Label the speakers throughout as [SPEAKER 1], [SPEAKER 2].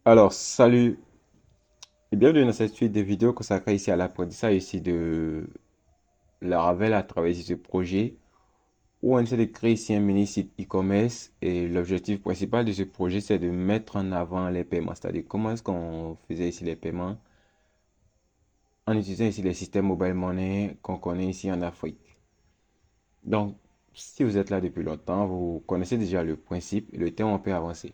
[SPEAKER 1] Alors, salut et bienvenue dans cette suite de vidéos consacrée ici à l'apprentissage ici de Laravel à travers ici ce projet où on essaie de créer ici un mini site e-commerce et l'objectif principal de ce projet c'est de mettre en avant les paiements, c'est-à-dire comment est-ce qu'on faisait ici les paiements en utilisant ici les systèmes mobile money qu'on connaît ici en Afrique. Donc, si vous êtes là depuis longtemps, vous connaissez déjà le principe et le temps on peut avancer.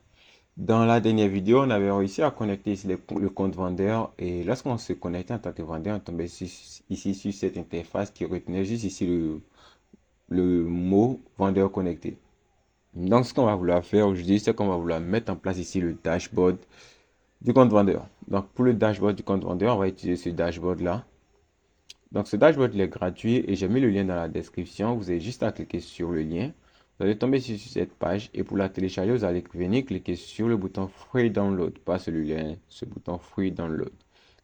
[SPEAKER 1] Dans la dernière vidéo, on avait réussi à connecter ici le compte vendeur et lorsqu'on se connectait en tant que vendeur, on tombait ici sur cette interface qui retenait juste ici le mot vendeur connecté. Donc, ce qu'on va vouloir faire aujourd'hui, c'est qu'on va vouloir mettre en place ici le dashboard du compte vendeur. Donc, pour le dashboard du compte vendeur, on va utiliser ce dashboard-là. Donc, ce dashboard il est gratuit et j'ai mis le lien dans la description. Vous avez juste à cliquer sur le lien. Vous allez tomber sur cette page et pour la télécharger, vous allez venir cliquer sur le bouton Free Download, pas celui-là, ce bouton Free Download.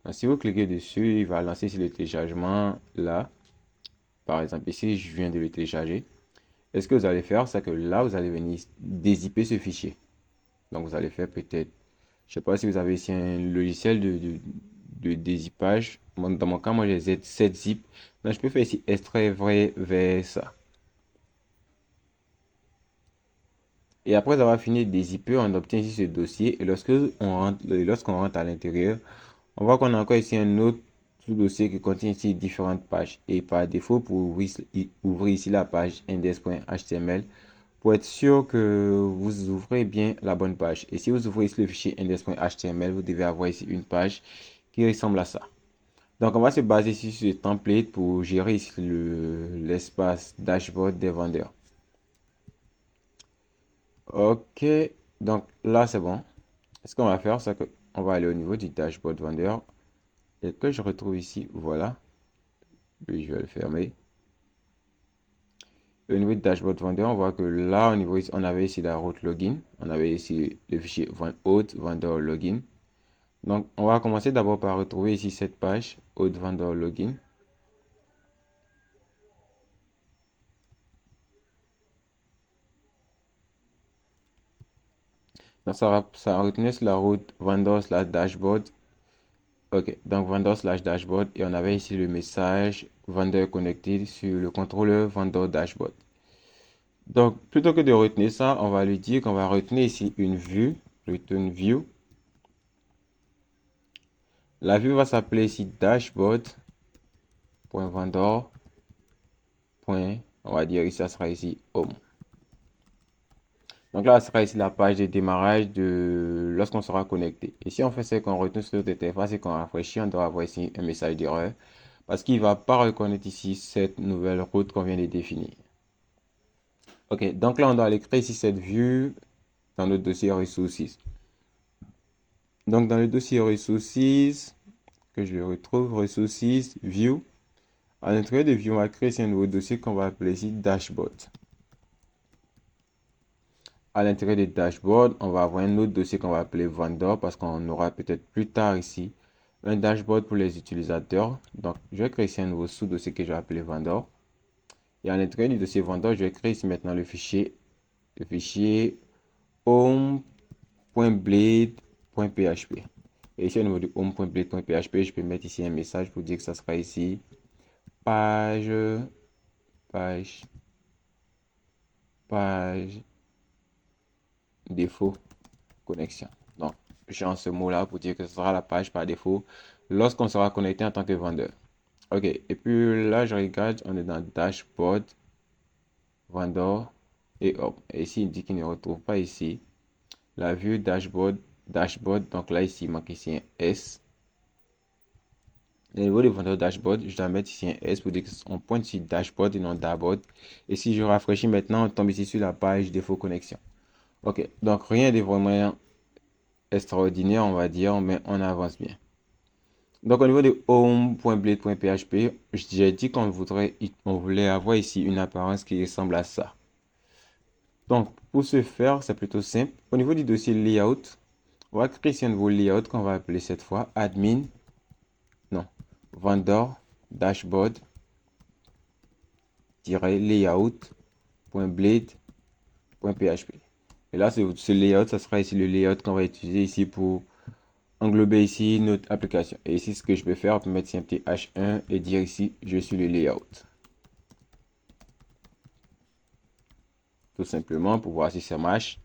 [SPEAKER 1] Donc, si vous cliquez dessus, il va lancer sur le téléchargement là. Par exemple, ici, je viens de le télécharger. Et ce que vous allez faire, c'est que là, vous allez venir dézipper ce fichier. Donc, vous allez faire peut-être, je ne sais pas si vous avez ici un logiciel de dézippage. Dans mon cas, moi, j'ai Z7zip. Donc, je peux faire ici extrait vrai vers ça. Et après avoir fini de dézipper, on obtient ici ce dossier. Et lorsqu'on rentre à l'intérieur, on voit qu'on a encore ici un autre sous-dossier qui contient ici différentes pages. Et par défaut, pour ouvrir ici la page index.html, pour être sûr que vous ouvrez bien la bonne page. Et si vous ouvrez ici le fichier index.html, vous devez avoir ici une page qui ressemble à ça. Donc, on va se baser ici sur ce template pour gérer ici l'espace dashboard des vendeurs. Ok, donc là, c'est bon. Ce qu'on va faire, c'est qu'on va aller au niveau du dashboard vendeur et que je retrouve ici, voilà. Puis je vais le fermer. Au niveau du dashboard vendeur, on voit que là, au niveau, on avait ici la route login. On avait ici le fichier hôte vendeur login. Donc, on va commencer d'abord par retrouver ici cette page hôte vendeur login. Donc, ça retenait sur la route vendeur slash dashboard. Ok, donc vendeur slash dashboard. Et on avait ici le message vendeur connecté sur le contrôleur vendeur dashboard. Donc, plutôt que de retenir ça, on va lui dire qu'on va retenir ici une vue, return view. La vue va s'appeler ici dashboard.vendor. On va dire ici, ça sera ici home. Donc là, ça sera ici la page de démarrage de lorsqu'on sera connecté. Et si on fait ça qu'on retourne sur notre interface et qu'on rafraîchit, on doit avoir ici un message d'erreur parce qu'il ne va pas reconnaître ici cette nouvelle route qu'on vient de définir. Ok, donc là, on doit aller créer ici cette vue dans notre dossier resources. Donc dans le dossier resources, que je retrouve, resources, view, à l'intérieur de view, on va créer ici un nouveau dossier qu'on va appeler ici dashboard. À l'intérieur des dashboards, on va avoir un autre dossier qu'on va appeler vendor parce qu'on aura peut-être plus tard ici un dashboard pour les utilisateurs. Donc, je vais créer ici un nouveau sous-dossier que je vais appeler vendor. Et à l'intérieur du dossier vendor, je vais créer ici maintenant le fichier home.blade.php. Et ici, au niveau du home.blade.php, je peux mettre ici un message pour dire que ça sera ici page, page, page, défaut, connexion. Donc, je change ce mot-là pour dire que ce sera la page par défaut lorsqu'on sera connecté en tant que vendeur. Ok, et puis là, je regarde, on est dans dashboard, vendeur, et hop. Et ici, il dit qu'il ne retrouve pas ici la vue dashboard. Donc là, ici, il manque ici un S. Au niveau du vendeur dashboard, je dois mettre ici un S pour dire qu'on pointe sur dashboard et non dashboard. Et si je rafraîchis maintenant, on tombe ici sur la page défaut connexion. Ok, donc rien de vraiment extraordinaire, on va dire, mais on avance bien. Donc au niveau de home.blade.php, j'ai dit on voulait avoir ici une apparence qui ressemble à ça. Donc pour ce faire, c'est plutôt simple. Au niveau du dossier layout, on va créer ici un nouveau layout qu'on va appeler cette fois admin, non, vendor dashboard-layout.blade.php. Et là, ce layout, ça sera ici le layout qu'on va utiliser ici pour englober ici notre application. Et ici, ce que je peux faire, on peut mettre ici un petit H1 et dire ici, je suis le layout. Tout simplement pour voir si ça marche.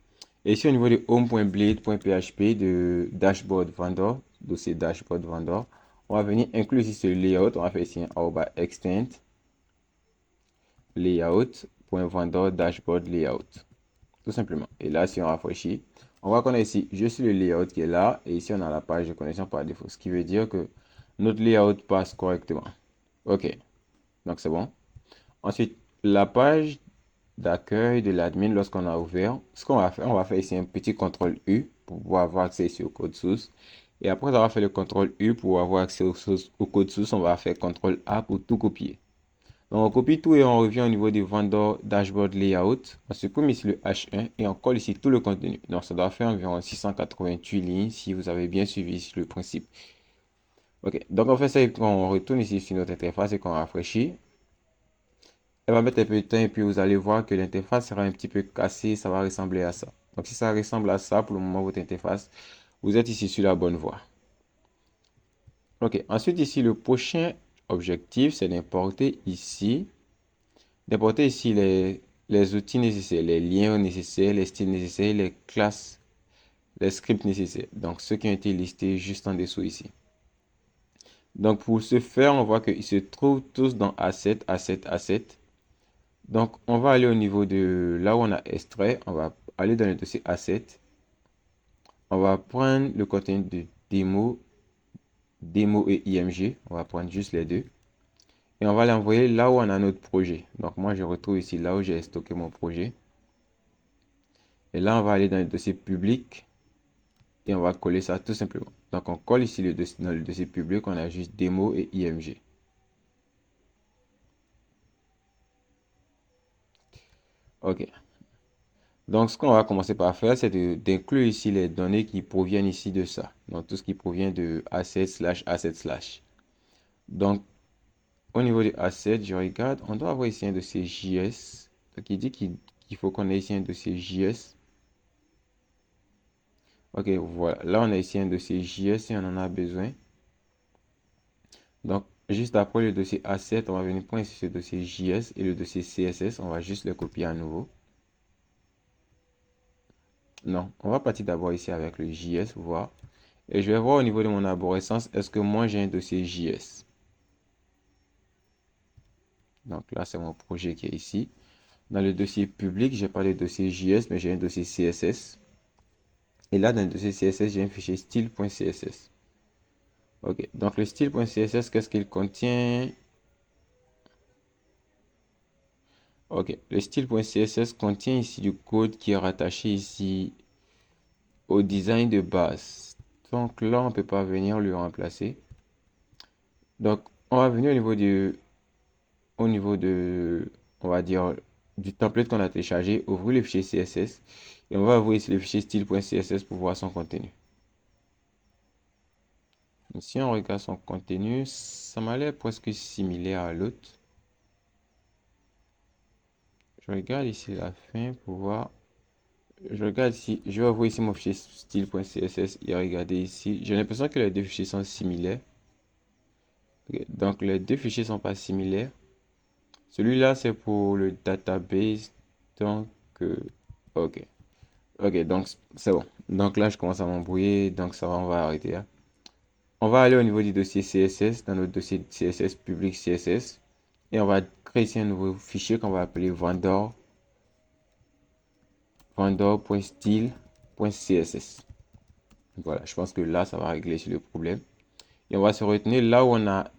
[SPEAKER 1] Et ici, au niveau de home.blade.php de dashboard vendor, dossier dashboard vendor, on va venir inclure ici ce layout. On va faire ici un extend layout.vendor dashboard layout. Tout simplement. Et là, si on rafraîchit, on voit qu'on a ici, je suis le layout qui est là. Et ici, on a la page de connexion par défaut. Ce qui veut dire que notre layout passe correctement. OK. Donc, c'est bon. Ensuite, la page d'accueil de l'admin lorsqu'on a ouvert, ce qu'on va faire, on va faire ici un petit CTRL U pour pouvoir avoir accès ici au code source. Et après avoir fait le CTRL U pour avoir accès au code source, on va faire CTRL A pour tout copier. Donc on copie tout et on revient au niveau du vendor dashboard layout. On supprime ici le H1 et on colle ici tout le contenu. Donc ça doit faire environ 688 lignes si vous avez bien suivi ici le principe. Ok, donc on fait ça et on retourne ici sur notre interface et qu'on rafraîchit. Elle va mettre un peu de temps et puis vous allez voir que l'interface sera un petit peu cassée, ça va ressembler à ça. Donc si ça ressemble à ça pour le moment votre interface, vous êtes ici sur la bonne voie. Ok, ensuite ici le prochain objectif c'est d'importer ici les outils nécessaires, les liens nécessaires, les styles nécessaires, les classes, les scripts nécessaires. Donc ceux qui ont été listés juste en dessous ici. Donc pour ce faire, on voit qu'ils se trouvent tous dans Asset, Asset, Asset. Donc, on va aller au niveau de là où on a extrait. On va aller dans le dossier Asset. On va prendre le contenu de démo et IMG. On va prendre juste les deux. Et on va l'envoyer là où on a notre projet. Donc, moi, je retrouve ici là où j'ai stocké mon projet. Et là, on va aller dans le dossier public. Et on va coller ça tout simplement. Donc, on colle ici dans le dossier public. On a juste démo et IMG. OK. Donc, ce qu'on va commencer par faire, c'est d'inclure ici les données qui proviennent ici de ça. Donc, tout ce qui provient de asset slash asset slash. Donc, au niveau des assets, je regarde, on doit avoir ici un dossier JS. Donc, il dit qu'il faut qu'on ait ici un dossier JS. Ok, voilà. Là, on a ici un dossier JS et on en a besoin. Donc, juste après le dossier asset, on va venir prendre ici ce dossier JS et le dossier CSS. On va juste le copier à nouveau. Non, on va partir d'abord ici avec le JS, voir. Et je vais voir au niveau de mon arborescence, est-ce que moi j'ai un dossier JS. Donc là, c'est mon projet qui est ici. Dans le dossier public, j'ai pas le dossier JS, mais j'ai un dossier CSS. Et là, dans le dossier CSS, j'ai un fichier style.css. Ok, donc le style.css, qu'est-ce qu'il contient? Ok, le style.css contient ici du code qui est rattaché ici au design de base. Donc là, on ne peut pas venir le remplacer. Donc, on va venir au niveau de, on va dire, du template qu'on a téléchargé, ouvrir le fichier CSS et on va ouvrir ici le fichier style.css pour voir son contenu. Donc, si on regarde son contenu, ça m'a l'air presque similaire à l'autre. Je regarde ici la fin pour voir. Je regarde ici, je vais ouvrir ici mon fichier style.css et regarder ici. J'ai l'impression que les deux fichiers sont similaires. Ok, donc les deux fichiers sont pas similaires. Celui-là c'est pour le database. Donc, ok. Ok, donc c'est bon. Donc là je commence à m'embrouiller. Donc ça va, on va arrêter là. On va aller au niveau du dossier CSS, dans notre dossier CSS public CSS. Et on va créer ici un nouveau fichier qu'on va appeler vendor.style.css. Voilà, je pense que là, ça va régler le problème. Et on va se retenir là où on a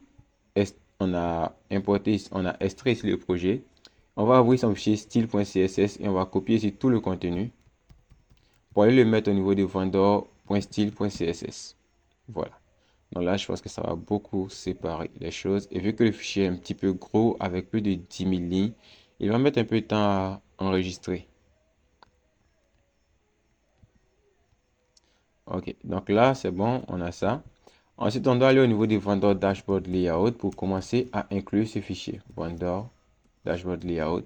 [SPEAKER 1] importé, on a extrait ici le projet. On va ouvrir son fichier style.css et on va copier ici tout le contenu pour aller le mettre au niveau de vendor.style.css. Voilà. Donc là, je pense que ça va beaucoup séparer les choses. Et vu que le fichier est un petit peu gros, avec plus de 10 000 lignes, il va mettre un peu de temps à enregistrer. Ok, donc là, c'est bon, on a ça. Ensuite, on doit aller au niveau du vendor dashboard layout pour commencer à inclure ce fichier. Vendor dashboard layout.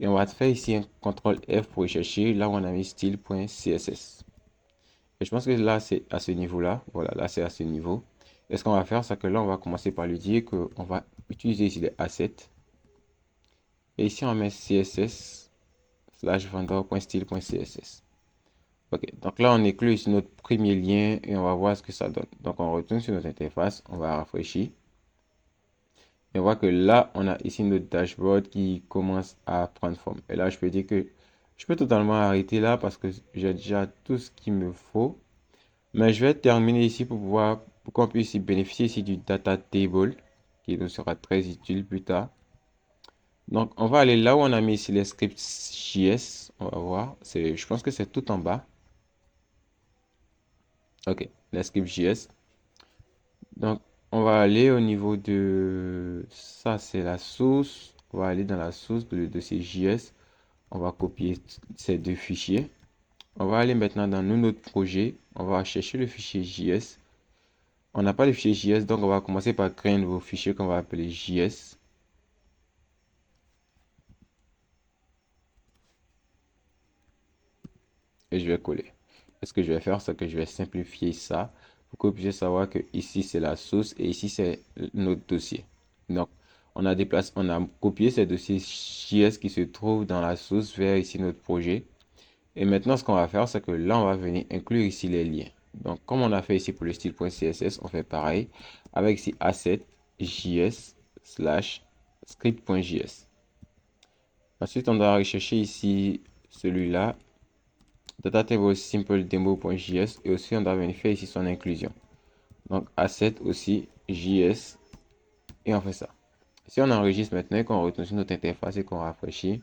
[SPEAKER 1] Et on va faire ici un CTRL F pour chercher là où on a mis style.css. Et je pense que là, c'est à ce niveau-là. Voilà, là, c'est à ce niveau. Et ce qu'on va faire, c'est que là, on va commencer par lui dire qu'on va utiliser ici les assets. Et ici, on met CSS slash vendor.style.css. Ok, donc là, on inclut ici notre premier lien et on va voir ce que ça donne. Donc, on retourne sur notre interface, on va rafraîchir. Et on voit que là, on a ici notre dashboard qui commence à prendre forme. Et là, je peux dire que je peux totalement arrêter là parce que j'ai déjà tout ce qu'il me faut. Mais je vais terminer ici pour qu'on puisse bénéficier ici du data table qui nous sera très utile plus tard. Donc, on va aller là où on a mis ici les scripts JS. On va voir. Je pense que c'est tout en bas. Ok, les scripts JS. Donc, on va aller au niveau de... Ça, c'est la source. On va aller dans la source de dossier JS. On va copier ces deux fichiers. On va aller maintenant dans notre projet. On va chercher le fichier JS. On n'a pas de fichier JS, donc on va commencer par créer un nouveau fichier qu'on va appeler JS. Et je vais coller. Et ce que je vais faire, c'est que je vais simplifier ça pour que vous puissiez savoir que ici c'est la source et ici c'est notre dossier. Donc, on a copié ces dossiers JS qui se trouvent dans la source vers ici notre projet. Et maintenant, ce qu'on va faire, c'est que là, on va venir inclure ici les liens. Donc, comme on a fait ici pour le style.css, on fait pareil avec ici asset js slash script.js. Ensuite, on doit rechercher ici celui-là, datatable simple demo.js, et aussi on doit vérifier ici son inclusion. Donc, asset aussi js, et on fait ça. Si on enregistre maintenant, qu'on retourne sur notre interface et qu'on rafraîchit,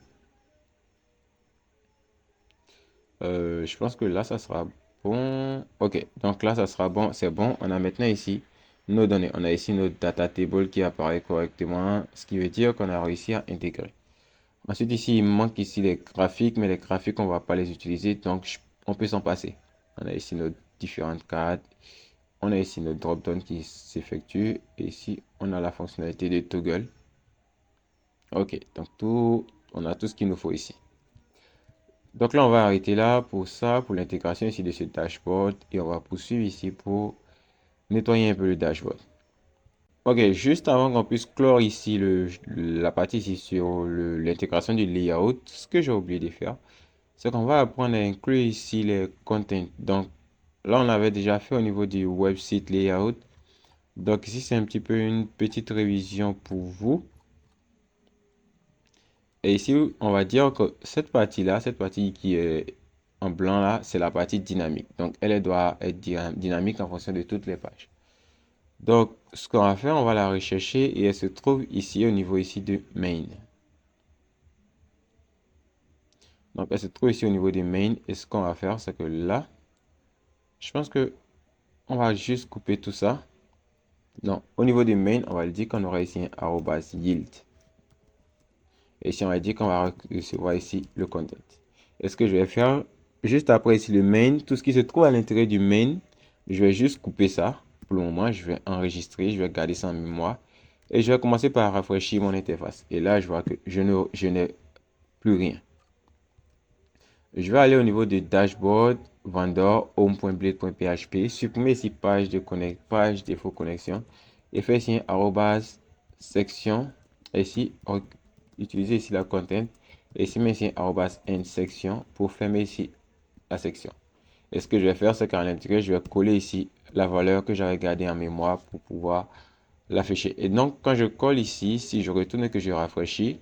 [SPEAKER 1] je pense que là, ça sera bon. Ok, donc là, ça sera bon. C'est bon. On a maintenant ici nos données. On a ici notre data table qui apparaît correctement, ce qui veut dire qu'on a réussi à intégrer. Ensuite, ici, il manque ici les graphiques, mais les graphiques, on ne va pas les utiliser, donc on peut s'en passer. On a ici nos différentes cartes. On a ici notre drop-down qui s'effectue. Et ici, on a la fonctionnalité de toggle. Ok, donc on a tout ce qu'il nous faut ici. Donc là, on va arrêter là pour ça, pour l'intégration ici de ce dashboard. Et on va poursuivre ici pour nettoyer un peu le dashboard. Ok, juste avant qu'on puisse clore ici la partie ici sur l'intégration du layout, ce que j'ai oublié de faire, c'est qu'on va apprendre à inclure ici les contents. Donc là, on avait déjà fait au niveau du website layout. Donc ici, c'est un petit peu une petite révision pour vous. Et ici, on va dire que cette partie-là, cette partie qui est en blanc là, c'est la partie dynamique. Donc, elle doit être dynamique en fonction de toutes les pages. Donc, ce qu'on va faire, on va la rechercher et elle se trouve ici au niveau ici de main. Donc, elle se trouve ici au niveau de main. Et ce qu'on va faire, c'est que là, je pense que on va juste couper tout ça. Non, au niveau de main, on va le dire qu'on aura ici un arrobas yield. Et ici, on va dire qu'on va recevoir ici le content. Et ce que je vais faire, juste après ici le main, tout ce qui se trouve à l'intérieur du main, je vais juste couper ça. Pour le moment, je vais enregistrer, je vais garder ça en mémoire. Et je vais commencer par rafraîchir mon interface. Et là, je vois que je n'ai plus rien. Je vais aller au niveau de dashboard, vendor, home.blade.php, supprimer ici page défaut connexion et faire ici arrobas section. Ici, utiliser ici la content et ici, mais ici arrobas end section pour fermer ici la section. Et ce que je vais faire, c'est qu'à l'intérieur, je vais coller ici la valeur que j'avais gardée en mémoire pour pouvoir l'afficher. Et donc, quand je colle ici, si je retourne et que je rafraîchis,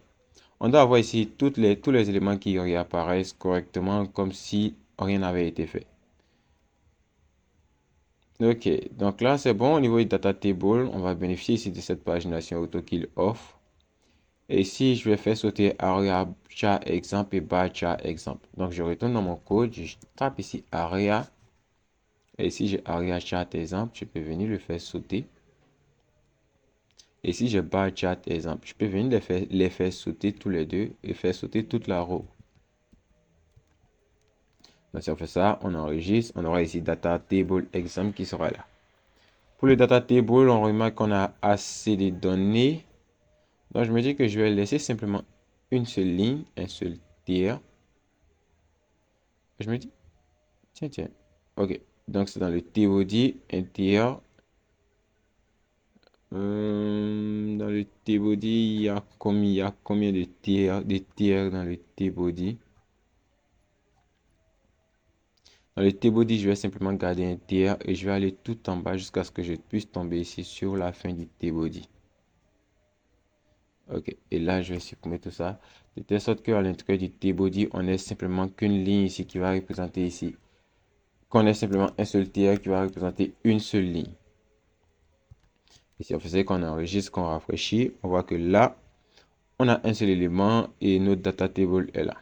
[SPEAKER 1] on doit avoir ici tous les éléments qui réapparaissent correctement comme si rien n'avait été fait. Ok, donc là c'est bon au niveau du data table. On va bénéficier ici de cette pagination AutoKill off. Et ici, je vais faire sauter aria char exemple et bar char exemple. Donc je retourne dans mon code, je tape ici aria. Et ici j'ai aria chart exemple, je peux venir le faire sauter. Et si je bar chart exemple, je peux venir les faire sauter tous les deux et faire sauter toute la row. Donc si on fait ça, on enregistre, on aura ici data table exam qui sera là. Pour le data table, on remarque qu'on a assez de données. Donc je me dis que je vais laisser simplement une seule ligne, un seul tiers. Je me dis, tiens, ok. Donc, c'est dans le T-body intérieur. Dans le T-body, il y a combien de tiers dans le T-body? Dans le T-body, je vais simplement garder un tiers et je vais aller tout en bas jusqu'à ce que je puisse tomber ici sur la fin du T-body. Ok, et là, je vais supprimer tout ça. De telle sorte qu'à l'intérieur du T-body, on ait simplement qu'une ligne ici qui va représenter ici. Qu'on ait simplement un seul tiers qui va représenter une seule ligne. Et si on faisait qu'on enregistre, qu'on rafraîchit, on voit que là, on a un seul élément et notre data table est là.